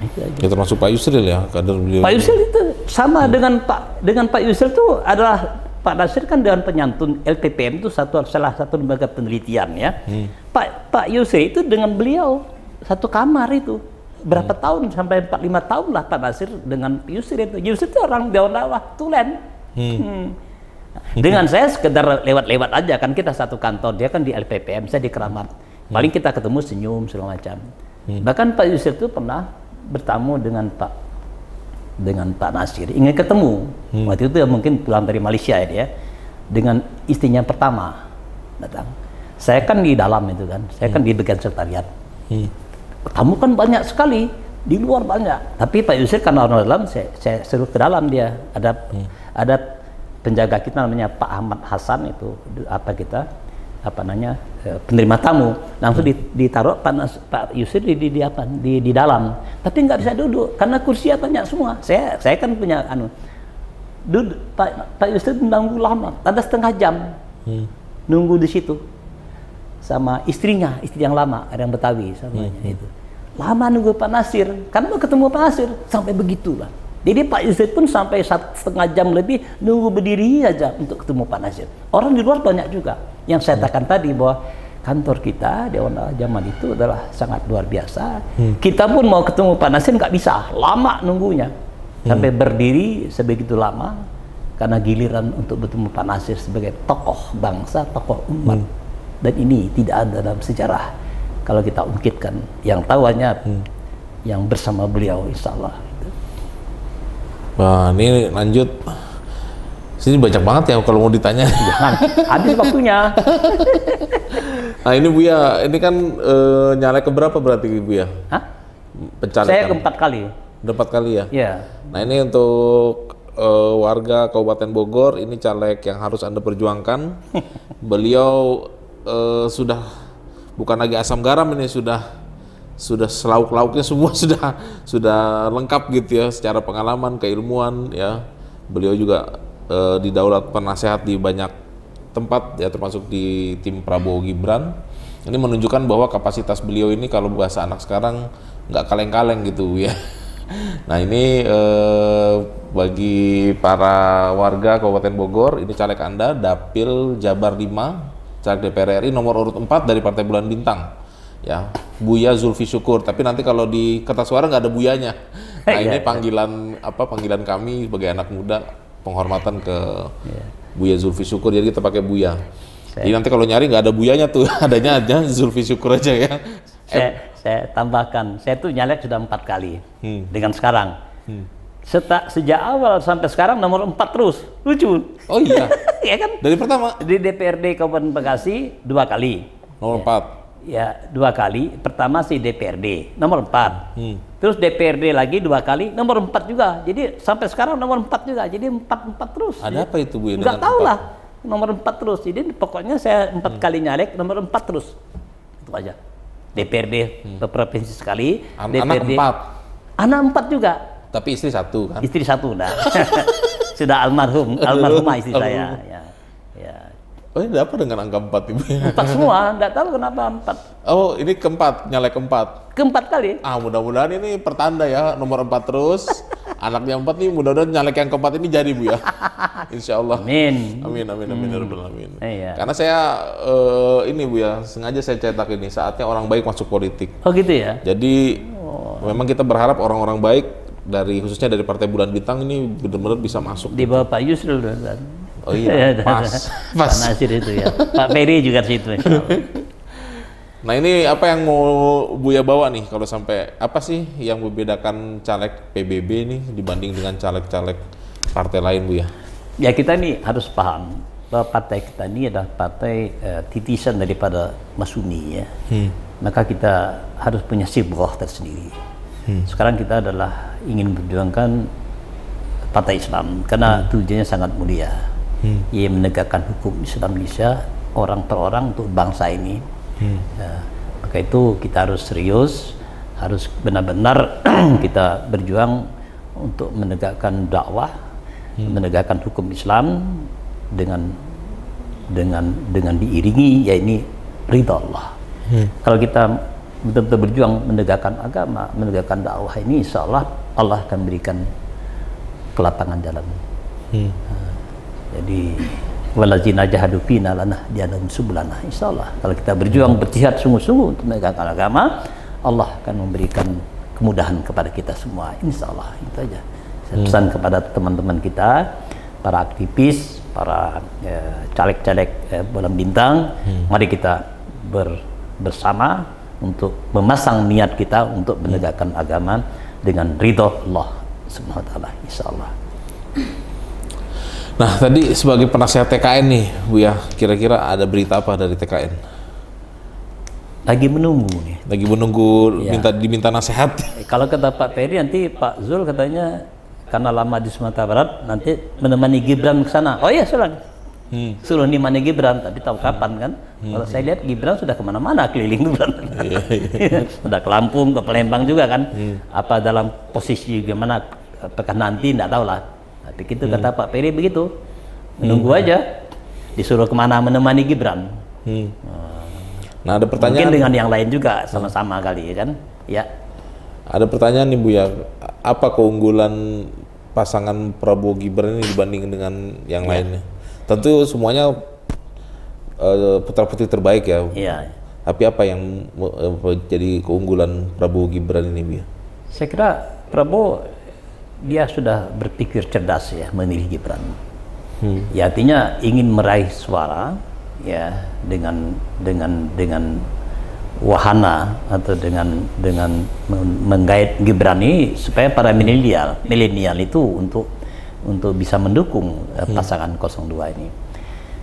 Itu aja. Ya, termasuk Pak Yusril ya, kader beliau. Pak Yusril itu sama dengan Pak Yusril itu adalah Pak Nasir kan dengan penyantun LPPM itu salah satu lembaga penelitian ya. Pak Yusril itu dengan beliau satu kamar itu berapa tahun, sampai 4-5 tahun lah Pak Nasir dengan Yusril itu. Yusril itu orang dakwah tulen. Dengan saya sekedar lewat-lewat aja kan, kita satu kantor, dia kan di LPPM, saya di Keramat. Paling kita ketemu senyum segala macam. Bahkan Pak Yusril itu pernah bertamu dengan Pak Nasir, ingin ketemu. Waktu itu mungkin pulang dari Malaysia ya dia, dengan istrinya pertama datang. Saya kan di dalam itu kan, saya kan di bagian sekretariat. Tamu kan banyak sekali, di luar banyak. Tapi Pak Yusril karena orang dalam, saya suruh ke dalam dia. Ada penjaga kita namanya Pak Ahmad Hasan itu, penerima tamu, langsung ditaruh Pak Yusril di dalam, tapi nggak bisa duduk karena kursinya banyak semua. Saya kan punya duduk, Pak Yusril menunggu lama, ada setengah jam nunggu di situ. sama istrinya, istri yang lama, ada yang Betawi samanya itu. Lama nunggu Pak Nasir, kan mau ketemu Pak Nasir sampai begitulah. Jadi Pak Yusuf pun sampai 1,5 jam lebih nunggu berdiri aja untuk ketemu Pak Nasir. Orang di luar banyak juga. Yang saya katakan tadi bahwa kantor kita Dewan Dakwah zaman itu adalah sangat luar biasa. Kita pun mau ketemu Pak Nasir nggak bisa, lama nunggunya. Sampai berdiri sebegitu lama karena giliran untuk bertemu Pak Nasir sebagai tokoh bangsa, tokoh umat. Dan ini tidak ada dalam sejarah. Kalau kita ungkitkan, yang tahu hanya yang bersama beliau, insya Allah. Wah, ini lanjut. Sini banyak banget ya kalau mau ditanya. Jangan, habis waktunya. Nah ini Buya, ini kan nyalek keberapa berarti Buya? Hah? Pencalekan. Saya keempat kali. Udah 4 kali ya? Iya. Nah ini untuk warga Kabupaten Bogor, ini caleg yang harus Anda perjuangkan. Beliau sudah bukan lagi asam garam, ini sudah selauk-lauknya semua sudah lengkap gitu ya, secara pengalaman, keilmuan ya. Beliau juga didaulat penasehat di banyak tempat ya, termasuk di tim Prabowo Gibran. Ini menunjukkan bahwa kapasitas beliau ini kalau bahasa anak sekarang nggak kaleng-kaleng gitu ya. Nah ini bagi para warga Kabupaten Bogor, ini caleg Anda Dapil Jabar 5, caleg DPR RI nomor urut 4 dari Partai Bulan Bintang. Ya, Buya Zulfi Syukur. Tapi nanti kalau di kertas suara nggak ada Buyanya. Nah ini panggilan kami sebagai anak muda, penghormatan ke Buya Zulfi Syukur. Jadi kita pakai Buya. Jadi nanti kalau nyari nggak ada Buyanya tuh, adanya aja Zulfi Syukur aja ya. Saya tambahkan, saya tuh nyalek sudah 4 kali dengan sekarang. Sejak awal sampai sekarang nomor 4 terus, lucu. Oh iya. Ya kan? Dari pertama di DPRD Kabupaten Bekasi 2 kali. Nomor 4. Ya, 2 kali. Pertama sih DPRD nomor 4. Terus DPRD lagi 2 kali nomor 4 juga. Jadi sampai sekarang nomor 4 juga. Jadi 4 terus. Ada apa itu Bu? Nggak tahu lah. Nomor 4 terus. Jadi pokoknya saya 4 kali nyalek nomor 4 terus. Itu aja. DPRD provinsi sekali. DPRD, anak 4 juga. Tapi istri 1 kan? Istri 1 udah. Sudah almarhumah istri saya. Ya. Oh ini apa dengan angka 4 Ibu? 4 semua, enggak tahu kenapa 4. Oh ini keempat, nyalek keempat? Keempat kali. Mudah-mudahan ini pertanda ya, nomor 4 terus. Anaknya 4 nih, mudah-mudahan nyalek yang keempat ini jadi Bu ya. Insya Allah. Amin. Amin. Iya. Karena saya ini Bu ya, sengaja saya cetak ini, saatnya orang baik masuk politik. Oh gitu ya? Jadi memang kita berharap orang-orang baik, khususnya dari Partai Bulan Bintang ini benar-benar bisa masuk. Di bawah Pak Yusril dan. Oh iya, pas. Pak Nasir itu ya. Pak Ferry juga situ. Nah ini apa yang mau Buya bawa nih kalau sampai apa sih yang membedakan caleg PBB nih dibanding dengan caleg-caleg partai lain Bu ya? Ya kita nih harus paham bahwa partai kita ini adalah partai titisan daripada Masumi ya. Maka kita harus punya sibghah tersendiri. Sekarang kita adalah ingin memperjuangkan partai Islam karena tujuannya sangat mulia. Ia menegakkan hukum Islam Indonesia orang per orang untuk bangsa ini. Maka itu kita harus serius, harus benar-benar kita berjuang untuk menegakkan dakwah, menegakkan hukum Islam dengan diiringi ya ini ridha Allah. Kalau kita betul-betul berjuang menegakkan agama, menegakkan dakwah ini, insya Allah Allah akan berikan kelapangan jalan. Jadi walazina jahadu fina lanahdiyannahum subulana. Insyaallah kalau kita berjuang berjihad sungguh-sungguh untuk menegakkan agama, Allah akan memberikan kemudahan kepada kita semua. Insyaallah itu aja. Saya pesan kepada teman-teman kita, para aktivis, para caleg-caleg Bulan Bintang, mari kita bersama untuk memasang niat kita untuk menegakkan agama dengan ridha Allah Subhanahu wa taala. Insyaallah. Nah tadi sebagai penasehat TKN nih Bu ya, kira-kira ada berita apa dari TKN? Lagi menunggu nih. Lagi menunggu Ya. diminta nasihat. Kalau kata Pak Ferry nanti Pak Zul katanya karena lama di Sumatera Barat nanti menemani Gibran ke sana. Oh iya sudah. Suruh nemani Gibran, tapi tahu kapan kan? Kalau saya lihat Gibran sudah kemana-mana keliling Gibran. Sudah ke Lampung, ke Palembang juga kan. Apa dalam posisi gimana? Apakah nanti tidak tahu lah. Tapi gitu kata Pak Ferry begitu, menunggu aja, disuruh kemana menemani Gibran. Nah, ada pertanyaan. Mungkin dengan yang lain juga sama-sama kali kan? Ya. Ada pertanyaan nih Buya, apa keunggulan pasangan Prabowo Gibran ini dibanding dengan yang lainnya? Tentu semuanya putra-putri terbaik ya. Iya. Tapi apa yang jadi keunggulan Prabowo Gibran ini Buya? Saya kira Prabowo dia sudah berpikir cerdas ya memilih Gibran. Ya artinya ingin meraih suara ya dengan wahana atau dengan menggait Gibran ini supaya para milenial itu untuk bisa mendukung pasangan 02 ini.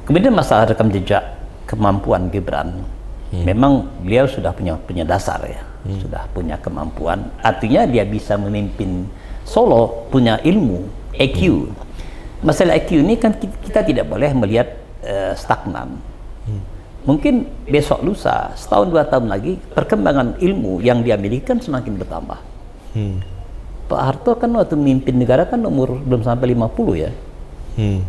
Kemudian masalah rekam jejak kemampuan Gibran, memang beliau sudah punya dasar ya, sudah punya kemampuan. Artinya dia bisa memimpin Solo, punya ilmu, EQ. Masalah EQ ini kan kita tidak boleh melihat stagnan. Mungkin besok lusa, setahun 2 tahun lagi perkembangan ilmu yang dia miliki kan semakin bertambah. Pak Harto kan waktu memimpin negara kan umur belum sampai 50 ya.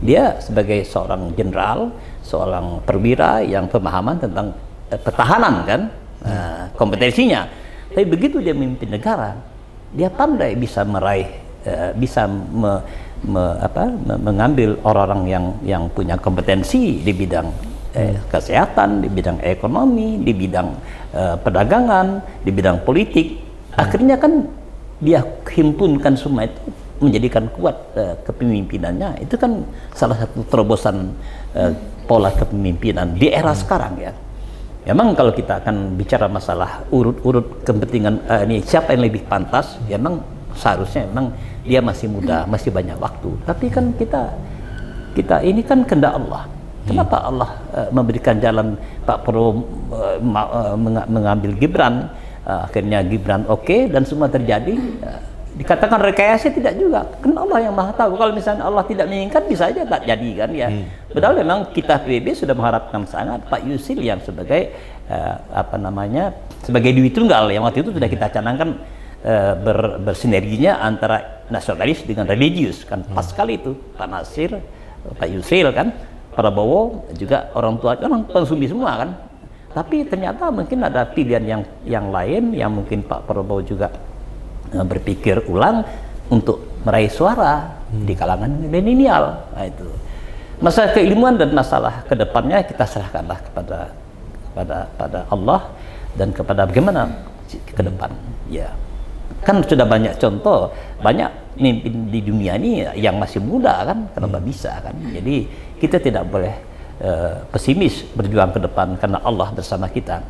Dia sebagai seorang jenderal, seorang perwira yang pemahaman tentang pertahanan kan, kompetensinya. Tapi begitu dia memimpin negara, dia pandai bisa meraih, bisa mengambil orang-orang yang punya kompetensi di bidang kesehatan, di bidang ekonomi, di bidang perdagangan, di bidang politik. Akhirnya kan dia himpunkan semua itu menjadikan kuat kepemimpinannya. Itu kan salah satu terobosan pola kepemimpinan di era sekarang ya. Memang kalau kita akan bicara masalah urut-urut kepentingan ini siapa yang lebih pantas, ya memang seharusnya memang dia masih muda, masih banyak waktu. Tapi kan kita ini kan kehendak Allah. Kenapa Allah memberikan jalan Pak Prabowo mengambil Gibran, akhirnya Gibran oke, dan semua terjadi. Dikatakan rekayasa tidak juga, kan Allah yang maha tahu. Kalau misalnya Allah tidak menginginkan bisa aja tak jadi kan ya. Padahal memang kita PBB sudah mengharapkan sangat Pak Yusril yang sebagai sebagai Dewi Tunggal yang waktu itu sudah kita canangkan bersinerginya antara nasionalis dengan religius kan, pas sekali itu Pak Nasir, Pak Yusril kan, Prabowo juga orang tua orang konsumsi semua kan. Tapi ternyata mungkin ada pilihan yang lain yang mungkin Pak Prabowo juga berpikir ulang untuk meraih suara di kalangan milenial. Nah, itu masalah keilmuan dan masalah kedepannya kita serahkanlah kepada Allah dan kepada bagaimana ke depan. Ya, kan sudah banyak contoh, banyak pemimpin di dunia ini yang masih muda kan, kenapa bisa kan? Jadi kita tidak boleh pesimis berjuang ke depan karena Allah bersama kita.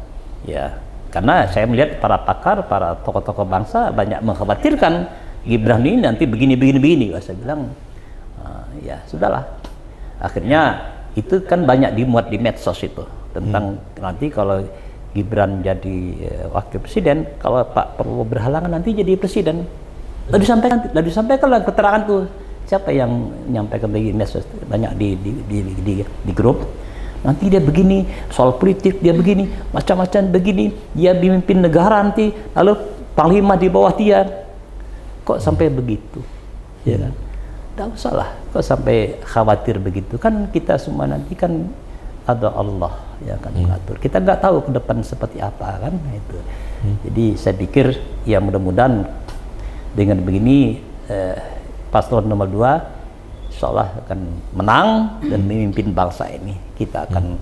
Ya. Karena saya melihat para pakar, para tokoh-tokoh bangsa banyak mengkhawatirkan Gibran ini nanti begini. Saya bilang, ya sudahlah. Akhirnya itu kan banyak dimuat di medsos itu tentang nanti kalau Gibran jadi wakil presiden, kalau Pak Prabowo berhalangan nanti jadi presiden. Lalu disampaikan keterangan tuh siapa yang menyampaikan di medsos, banyak di grup. Nanti dia begini, soal politik dia begini, macam-macam begini, dia memimpin negara nanti, lalu panglima di bawah dia. Kok sampai begitu? Ya kan? Tidak usah lah, kok sampai khawatir begitu? Kan kita semua nanti kan ada Allah yang akan mengatur. Kita nggak tahu ke depan seperti apa kan itu. Jadi saya pikir ya mudah-mudahan dengan begini paslon nomor 2 insya-Allah akan menang dan memimpin bangsa ini. Kita akan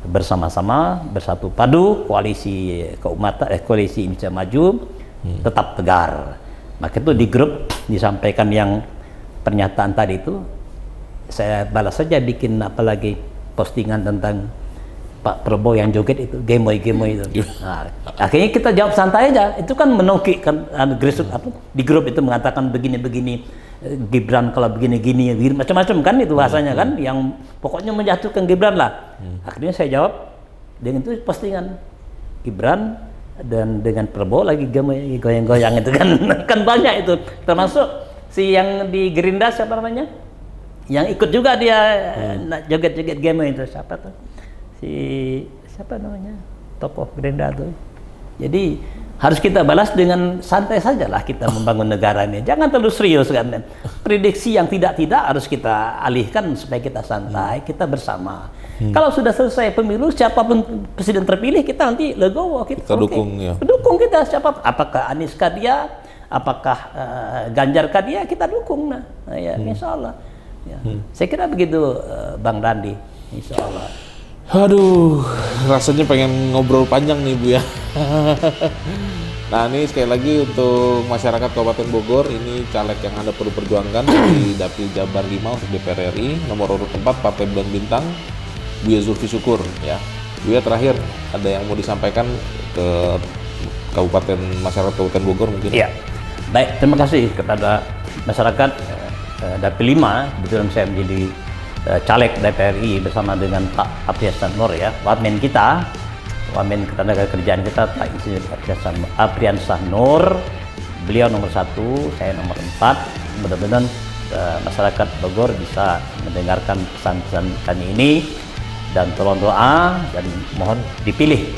bersama-sama bersatu padu koalisi keumatan, koalisi Indonesia Maju tetap tegar. Maka itu di grup disampaikan yang pernyataan tadi itu, saya balas saja bikin apalagi postingan tentang Pak Prabowo yang joget itu, gemoy itu. Nah, akhirnya kita jawab santai aja. Itu kan menongkikkan di grup itu mengatakan begini. Gibran kalau begini macam-macam kan itu bahasanya kan, yang pokoknya menjatuhkan Gibran lah. Akhirnya saya jawab dengan itu postingan Gibran dan dengan Prabowo lagi goyang-goyang itu kan. Kan banyak itu, termasuk si yang di Gerindra siapa namanya, yang ikut juga dia joget-joget game itu, siapa tuh, siapa namanya, tokoh Gerindra tuh. Jadi harus kita balas dengan santai sajalah kita membangun negara ini. Jangan terlalu serius kan. Prediksi yang tidak-tidak harus kita alihkan supaya kita santai, kita bersama. Kalau sudah selesai pemilu, siapapun presiden terpilih, kita nanti legowo, kita dukung ya. Dukung kita siapa, apakah Anies kah dia, apakah Ganjar kah dia, kita dukung. Nah, ya, insya Allah. Ya. Saya kira begitu, Bang Randi, insya Allah. Aduh, rasanya pengen ngobrol panjang nih Bu ya. Nah ini sekali lagi untuk masyarakat Kabupaten Bogor, ini caleg yang Anda perlu perjuangkan di Dapil Jabar 5 untuk DPR RI, nomor urut 4 Partai Bulan Bintang, Buya Zulfi Syukur ya. Buya, terakhir ada yang mau disampaikan ke masyarakat Kabupaten Bogor mungkin? Iya, baik, terima kasih kepada masyarakat Dapil 5. Kebetulan saya menjadi caleg DPR RI bersama dengan Pak Apriansyah Nur ya, wamen kita, wamen ketenagakerjaan kita, Pak Insinyur Apriansyah Nur. Beliau nomor 1, saya nomor 4. Mudah-mudahan masyarakat Bogor bisa mendengarkan pesan-pesan kami ini dan tolong doa dan mohon dipilih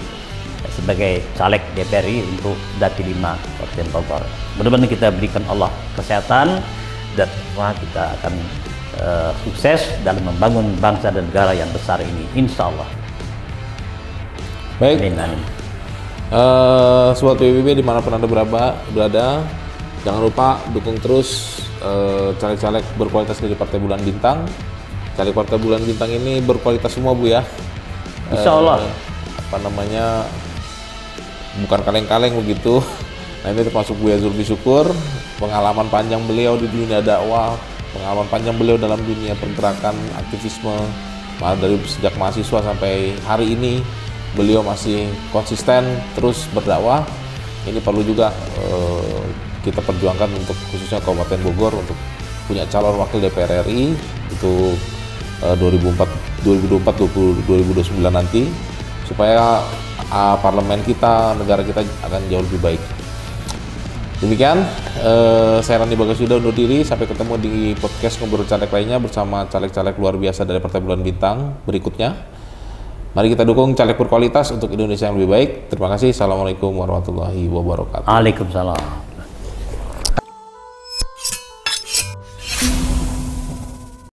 sebagai caleg DPR RI untuk Dapil 5 Kabupaten Bogor. Mudah-mudahan kita berikan Allah kesehatan dan semua kita akan sukses dalam membangun bangsa dan negara yang besar ini, insya Allah. Baik. Amin, amin. Sobat PBB dimanapun Anda berada, jangan lupa dukung terus caleg-caleg berkualitas dari Partai Bulan Bintang. Caleg Partai Bulan Bintang ini berkualitas semua Bu ya. Insya Allah. Bukan kaleng-kaleng begitu. Nah ini termasuk Buya Zulfi Syukur, pengalaman panjang beliau di dunia dakwah, pengalaman panjang beliau dalam dunia pergerakan aktivisme, dari sejak mahasiswa sampai hari ini beliau masih konsisten terus berdakwah. Ini perlu juga kita perjuangkan untuk khususnya Kabupaten Bogor untuk punya calon wakil DPR RI untuk 2024-2029 nanti, supaya parlemen kita, negara kita akan jauh lebih baik. Demikian, saya Randi Bagasuda undur diri. Sampai ketemu di podcast Ngobrol Caleg lainnya bersama caleg-caleg luar biasa dari Partai Bulan Bintang berikutnya. Mari kita dukung caleg berkualitas untuk Indonesia yang lebih baik. Terima kasih. Assalamualaikum warahmatullahi wabarakatuh. Waalaikumsalam.